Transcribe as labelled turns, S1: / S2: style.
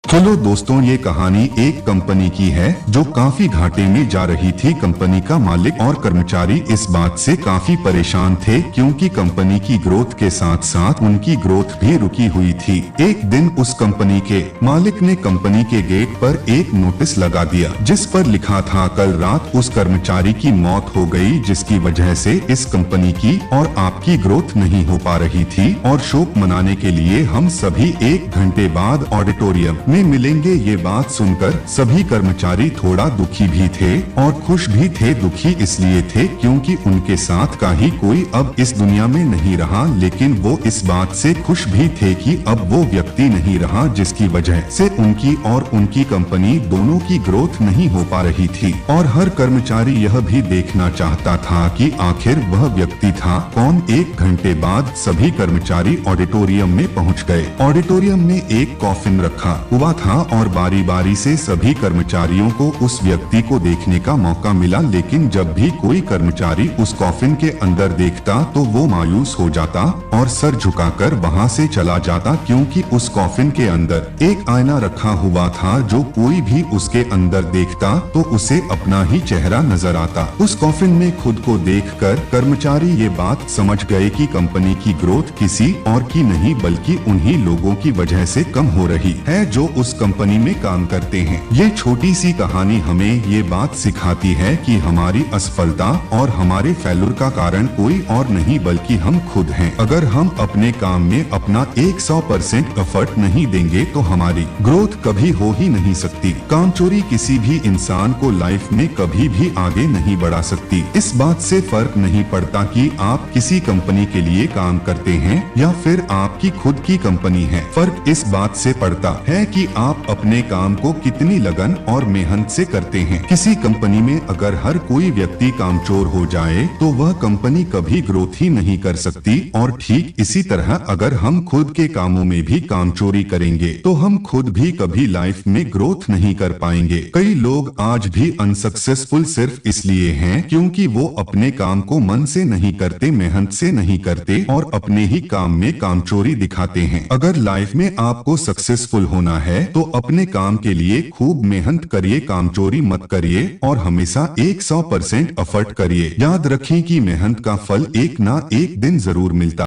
S1: चलो दोस्तों, ये कहानी एक कंपनी की है जो काफी घाटे में जा रही थी। कंपनी का मालिक और कर्मचारी इस बात से काफी परेशान थे क्योंकि कंपनी की ग्रोथ के साथ साथ उनकी ग्रोथ भी रुकी हुई थी। एक दिन उस कंपनी के मालिक ने कंपनी के गेट पर एक नोटिस लगा दिया जिस पर लिखा था, कल रात उस कर्मचारी की मौत हो गई जिसकी वजह से इस कंपनी की और आपकी ग्रोथ नहीं हो पा रही थी और शोक मनाने के लिए हम सभी 1 घंटे बाद ऑडिटोरियम में मिलेंगे। ये बात सुनकर सभी कर्मचारी थोड़ा दुखी भी थे और खुश भी थे। दुखी इसलिए थे क्योंकि उनके साथ का ही कोई अब इस दुनिया में नहीं रहा, लेकिन वो इस बात से खुश भी थे कि अब वो व्यक्ति नहीं रहा जिसकी वजह से उनकी और उनकी कंपनी दोनों की ग्रोथ नहीं हो पा रही थी। और हर कर्मचारी यह भी देखना चाहता था कि आखिर वह व्यक्ति था कौन। 1 घंटे बाद सभी कर्मचारी ऑडिटोरियम में पहुंच गए। ऑडिटोरियम में एक कॉफिन रखा हुआ था और बारी बारी से सभी कर्मचारियों को उस व्यक्ति को देखने का मौका मिला, लेकिन जब भी कोई कर्मचारी उस कॉफिन के अंदर देखता तो वो मायूस हो जाता और सर झुकाकर वहां से चला जाता क्योंकि उस कॉफिन के अंदर एक आईना रखा हुआ था जो कोई भी उसके अंदर देखता तो उसे अपना ही चेहरा नजर आता। उस कॉफिन में खुद को देखकर कर्मचारी ये बात समझ गए कि कंपनी की ग्रोथ किसी और की नहीं बल्कि उन्हीं लोगों की वजह से कम हो रही है जो उस कंपनी में काम करते हैं। ये छोटी सी कहानी हमें ये बात सिखाती है कि हमारी असफलता और हमारे फेल्यूर का कारण कोई और नहीं बल्कि हम खुद हैं। अगर हम अपने काम में अपना 100% एफर्ट नहीं देंगे तो हमारी ग्रोथ कभी हो ही नहीं सकती। कामचोरी किसी भी इंसान को लाइफ में कभी भी आगे नहीं बढ़ा सकती। इस बात से फर्क नहीं पड़ता कि आप किसी कंपनी के लिए काम करते हैं या फिर आपकी खुद की कंपनी है। फर्क इस बात से पड़ता है कि आप अपने काम को कितनी लगन और मेहनत से करते हैं। किसी कंपनी में अगर हर कोई व्यक्ति कामचोर हो जाए तो वह कंपनी कभी ग्रोथ ही नहीं कर सकती। और ठीक इसी तरह अगर हम खुद के कामों में भी कामचोरी करेंगे तो हम खुद भी कभी लाइफ में ग्रोथ नहीं कर पाएंगे। कई लोग आज भी अनसक्सेसफुल सिर्फ इसलिए हैं क्योंकि वो अपने काम को मन से नहीं करते, मेहनत से नहीं करते और अपने ही काम में कामचोरी दिखाते हैं। अगर लाइफ में आपको सक्सेसफुल होना है तो अपने काम के लिए खूब मेहनत करिए, कामचोरी मत करिए और हमेशा 100% एफर्ट करिए। याद रखें कि मेहनत का फल एक ना एक दिन जरूर मिलता